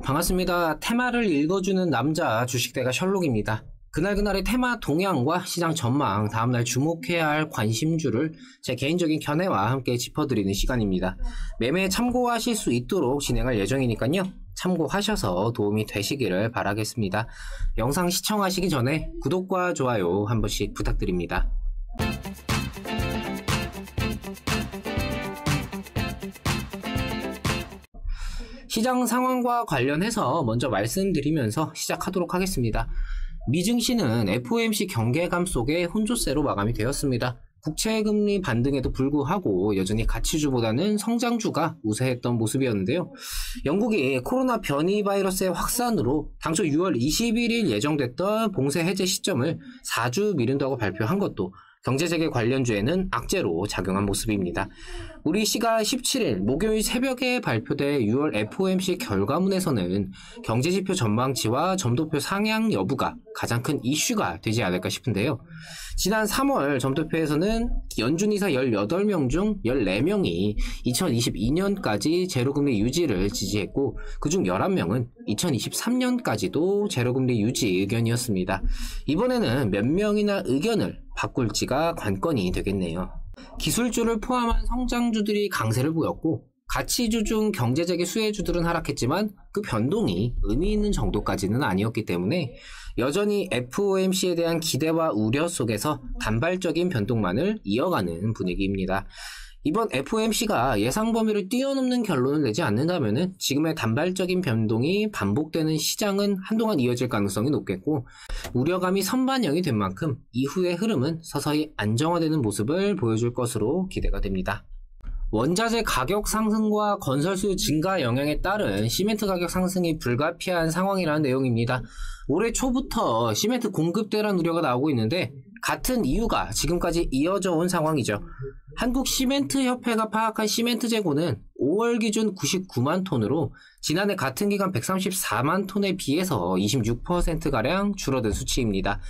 반갑습니다. 테마를 읽어주는 남자 주식대가 셜록입니다. 그날그날의 테마 동향과 시장 전망, 다음날 주목해야 할 관심주를 제 개인적인 견해와 함께 짚어드리는 시간입니다. 매매에 참고하실 수 있도록 진행할 예정이니까요. 참고하셔서 도움이 되시기를 바라겠습니다. 영상 시청하시기 전에 구독과 좋아요 한 번씩 부탁드립니다. 시장 상황과 관련해서 먼저 말씀드리면서 시작하도록 하겠습니다. 미증시는 FOMC 경계감 속에 혼조세로 마감이 되었습니다. 국채금리 반등에도 불구하고 여전히 가치주보다는 성장주가 우세했던 모습이었는데요. 영국이 코로나 변이 바이러스의 확산으로 당초 6월 21일 예정됐던 봉쇄 해제 시점을 4주 미룬다고 발표한 것도 경제재개 관련주에는 악재로 작용한 모습입니다. 우리 시각 17일 목요일 새벽에 발표된 6월 FOMC 결과문에서는 경제지표 전망치와 점도표 상향 여부가 가장 큰 이슈가 되지 않을까 싶은데요. 지난 3월 점도표에서는 연준이사 18명 중 14명이 2022년까지 제로금리 유지를 지지했고 그중 11명은 2023년까지도 제로금리 유지 의견이었습니다. 이번에는 몇 명이나 의견을 바꿀지가 관건이 되겠네요. 기술주를 포함한 성장주들이 강세를 보였고 가치주 중 경제재개 수혜주들은 하락했지만 그 변동이 의미 있는 정도까지는 아니었기 때문에 여전히 FOMC에 대한 기대와 우려 속에서 단발적인 변동만을 이어가는 분위기입니다. 이번 FOMC가 예상 범위를 뛰어넘는 결론을 내지 않는다면 지금의 단발적인 변동이 반복되는 시장은 한동안 이어질 가능성이 높겠고 우려감이 선반영이 된 만큼 이후의 흐름은 서서히 안정화되는 모습을 보여줄 것으로 기대가 됩니다. 원자재 가격 상승과 건설 수요 증가 영향에 따른 시멘트 가격 상승이 불가피한 상황이라는 내용입니다. 올해 초부터 시멘트 공급 대란 우려가 나오고 있는데 같은 이유가 지금까지 이어져 온 상황이죠. 한국시멘트협회가 파악한 시멘트 재고는 5월 기준 99만 톤으로 지난해 같은 기간 134만 톤에 비해서 26%가량 줄어든 수치입니다.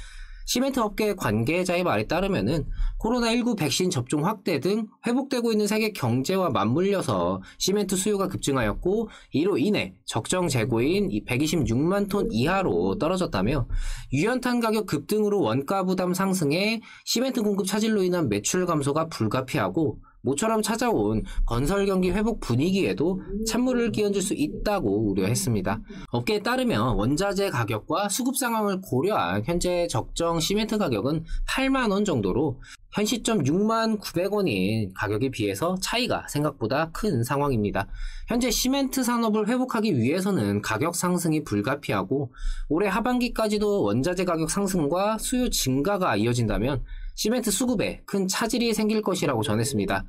시멘트 업계 관계자의 말에 따르면은 코로나19 백신 접종 확대 등 회복되고 있는 세계 경제와 맞물려서 시멘트 수요가 급증하였고 이로 인해 적정 재고인 126만 톤 이하로 떨어졌다며 유연탄 가격 급등으로 원가 부담 상승에 시멘트 공급 차질로 인한 매출 감소가 불가피하고 모처럼 찾아온 건설 경기 회복 분위기에도 찬물을 끼얹을 수 있다고 우려했습니다. 업계에 따르면 원자재 가격과 수급 상황을 고려한 현재 적정 시멘트 가격은 8만 원 정도로 현 시점 6만 900원인 가격에 비해서 차이가 생각보다 큰 상황입니다. 현재 시멘트 산업을 회복하기 위해서는 가격 상승이 불가피하고 올해 하반기까지도 원자재 가격 상승과 수요 증가가 이어진다면 시멘트 수급에 큰 차질이 생길 것이라고 전했습니다.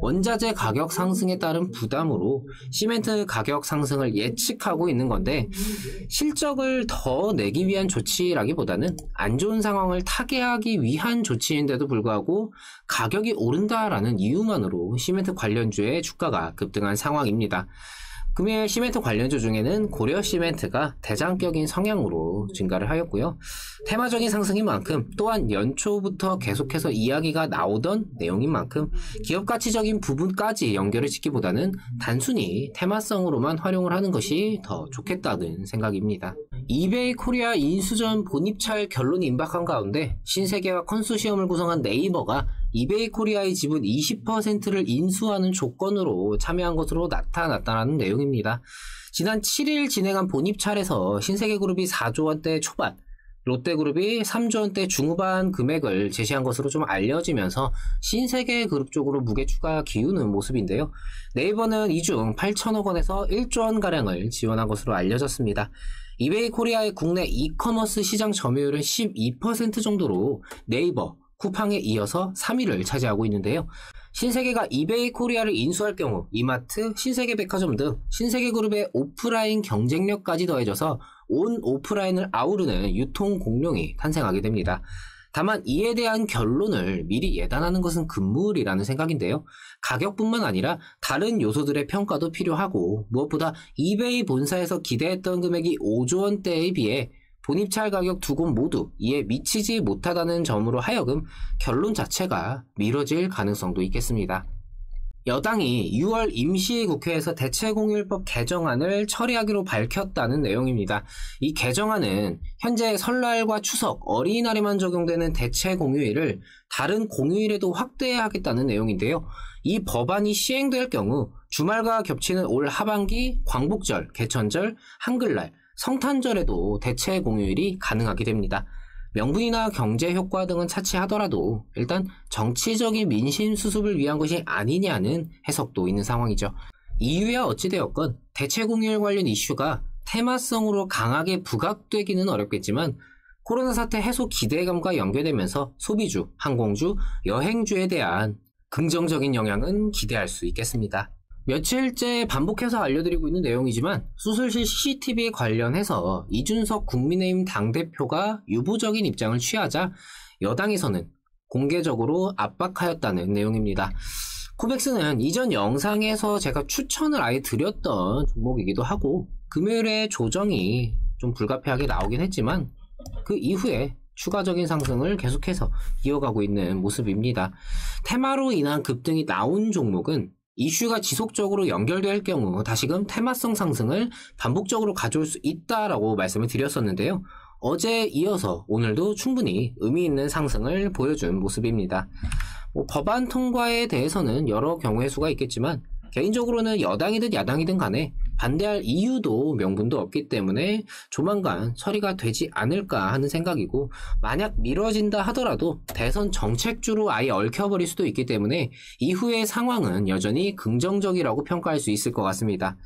원자재 가격 상승에 따른 부담으로 시멘트 가격 상승을 예측하고 있는 건데 실적을 더 내기 위한 조치라기보다는 안 좋은 상황을 타개하기 위한 조치인데도 불구하고 가격이 오른다라는 이유만으로 시멘트 관련주의 주가가 급등한 상황입니다. 금일 시멘트 관련주 중에는 고려시멘트가 대장격인 성향으로 증가를 하였고요. 테마적인 상승인 만큼 또한 연초부터 계속해서 이야기가 나오던 내용인 만큼 기업가치적인 부분까지 연결을 짓기보다는 단순히 테마성으로만 활용을 하는 것이 더 좋겠다는 생각입니다. 이베이 코리아 인수전 본입찰 결론이 임박한 가운데 신세계와 컨소시엄을 구성한 네이버가 이베이 코리아의 지분 20%를 인수하는 조건으로 참여한 것으로 나타났다는 내용입니다. 지난 7일 진행한 본입찰에서 신세계그룹이 4조 원대 초반, 롯데그룹이 3조 원대 중후반 금액을 제시한 것으로 좀 알려지면서 신세계그룹 쪽으로 무게추가 기우는 모습인데요. 네이버는 이 중 8천억 원에서 1조 원가량을 지원한 것으로 알려졌습니다. 이베이 코리아의 국내 이커머스 시장 점유율은 12% 정도로 네이버, 쿠팡에 이어서 3위를 차지하고 있는데요. 신세계가 이베이 코리아를 인수할 경우 이마트, 신세계백화점 등 신세계그룹의 오프라인 경쟁력까지 더해져서 온 오프라인을 아우르는 유통 공룡이 탄생하게 됩니다. 다만 이에 대한 결론을 미리 예단하는 것은 금물이라는 생각인데요. 가격뿐만 아니라 다른 요소들의 평가도 필요하고 무엇보다 이베이 본사에서 기대했던 금액이 5조 원대에 비해 본입찰 가격 두 곳 모두 이에 미치지 못하다는 점으로 하여금 결론 자체가 미뤄질 가능성도 있겠습니다. 여당이 6월 임시국회에서 대체공휴일법 개정안을 처리하기로 밝혔다는 내용입니다. 이 개정안은 현재 설날과 추석, 어린이날에만 적용되는 대체공휴일을 다른 공휴일에도 확대하겠다는 내용인데요. 이 법안이 시행될 경우 주말과 겹치는 올 하반기 광복절, 개천절, 한글날, 성탄절에도 대체공휴일이 가능하게 됩니다. 명분이나 경제 효과 등은 차치하더라도 일단 정치적인 민심 수습을 위한 것이 아니냐는 해석도 있는 상황이죠. 이유야 어찌되었건 대체공휴일 관련 이슈가 테마성으로 강하게 부각되기는 어렵겠지만 코로나 사태 해소 기대감과 연결되면서 소비주, 항공주, 여행주에 대한 긍정적인 영향은 기대할 수 있겠습니다. 며칠째 반복해서 알려드리고 있는 내용이지만 수술실 CCTV 관련해서 이준석 국민의힘 당대표가 유보적인 입장을 취하자 여당에서는 공개적으로 압박하였다는 내용입니다. 코맥스는 이전 영상에서 제가 추천을 아예 드렸던 종목이기도 하고 금요일에 조정이 좀 불가피하게 나오긴 했지만 그 이후에 추가적인 상승을 계속해서 이어가고 있는 모습입니다. 테마로 인한 급등이 나온 종목은 이슈가 지속적으로 연결될 경우 다시금 테마성 상승을 반복적으로 가져올 수 있다라고 말씀을 드렸었는데요. 어제 이어서 오늘도 충분히 의미 있는 상승을 보여준 모습입니다. 법안 통과에 대해서는 여러 경우의 수가 있겠지만 개인적으로는 여당이든 야당이든 간에 반대할 이유도 명분도 없기 때문에 조만간 처리가 되지 않을까 하는 생각이고, 만약 미뤄진다 하더라도 대선 정책주로 아예 얽혀버릴 수도 있기 때문에 이후의 상황은 여전히 긍정적이라고 평가할 수 있을 것 같습니다.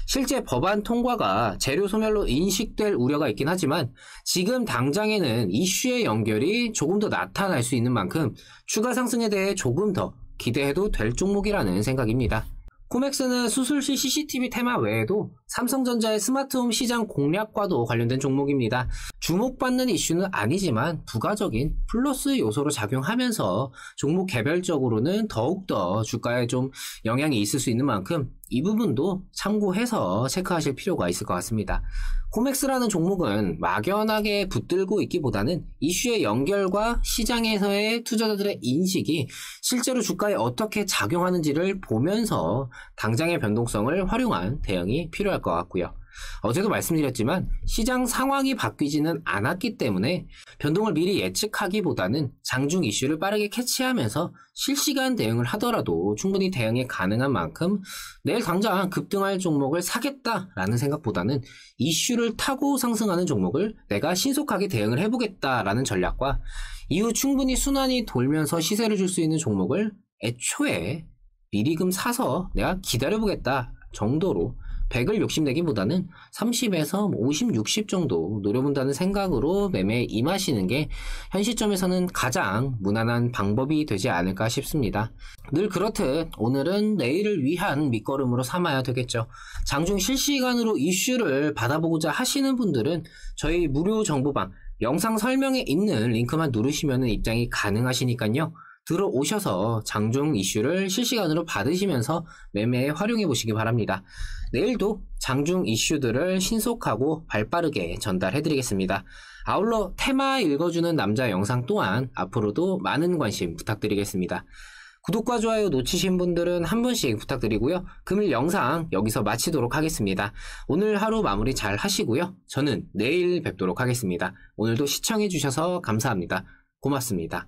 실제 법안 통과가 재료 소멸로 인식될 우려가 있긴 하지만 지금 당장에는 이슈의 연결이 조금 더 나타날 수 있는 만큼 추가 상승에 대해 조금 더 기대해도 될 종목이라는 생각입니다. 코맥스는 수술실 CCTV 테마 외에도 삼성전자의 스마트홈 시장 공략과도 관련된 종목입니다. 주목받는 이슈는 아니지만 부가적인 플러스 요소로 작용하면서 종목 개별적으로는 더욱더 주가에 좀 영향이 있을 수 있는 만큼 이 부분도 참고해서 체크하실 필요가 있을 것 같습니다. 코맥스라는 종목은 막연하게 붙들고 있기보다는 이슈의 연결과 시장에서의 투자자들의 인식이 실제로 주가에 어떻게 작용하는지를 보면서 당장의 변동성을 활용한 대응이 필요할 것 같고요. 어제도 말씀드렸지만 시장 상황이 바뀌지는 않았기 때문에 변동을 미리 예측하기보다는 장중 이슈를 빠르게 캐치하면서 실시간 대응을 하더라도 충분히 대응이 가능한 만큼 내일 당장 급등할 종목을 사겠다라는 생각보다는 이슈를 타고 상승하는 종목을 내가 신속하게 대응을 해보겠다라는 전략과 이후 충분히 순환이 돌면서 시세를 줄 수 있는 종목을 애초에 미리금 사서 내가 기다려보겠다 정도로 100을 욕심내기보다는 30에서 50, 60 정도 노려본다는 생각으로 매매에 임하시는 게 현 시점에서는 가장 무난한 방법이 되지 않을까 싶습니다. 늘 그렇듯 오늘은 내일을 위한 밑거름으로 삼아야 되겠죠. 장중 실시간으로 이슈를 받아보고자 하시는 분들은 저희 무료 정보방 영상 설명에 있는 링크만 누르시면 입장이 가능하시니까요. 들어오셔서 장중 이슈를 실시간으로 받으시면서 매매에 활용해 보시기 바랍니다. 내일도 장중 이슈들을 신속하고 발빠르게 전달해 드리겠습니다. 아울러 테마 읽어주는 남자 영상 또한 앞으로도 많은 관심 부탁드리겠습니다. 구독과 좋아요 놓치신 분들은 한 번씩 부탁드리고요. 금일 영상 여기서 마치도록 하겠습니다. 오늘 하루 마무리 잘 하시고요. 저는 내일 뵙도록 하겠습니다. 오늘도 시청해 주셔서 감사합니다. 고맙습니다.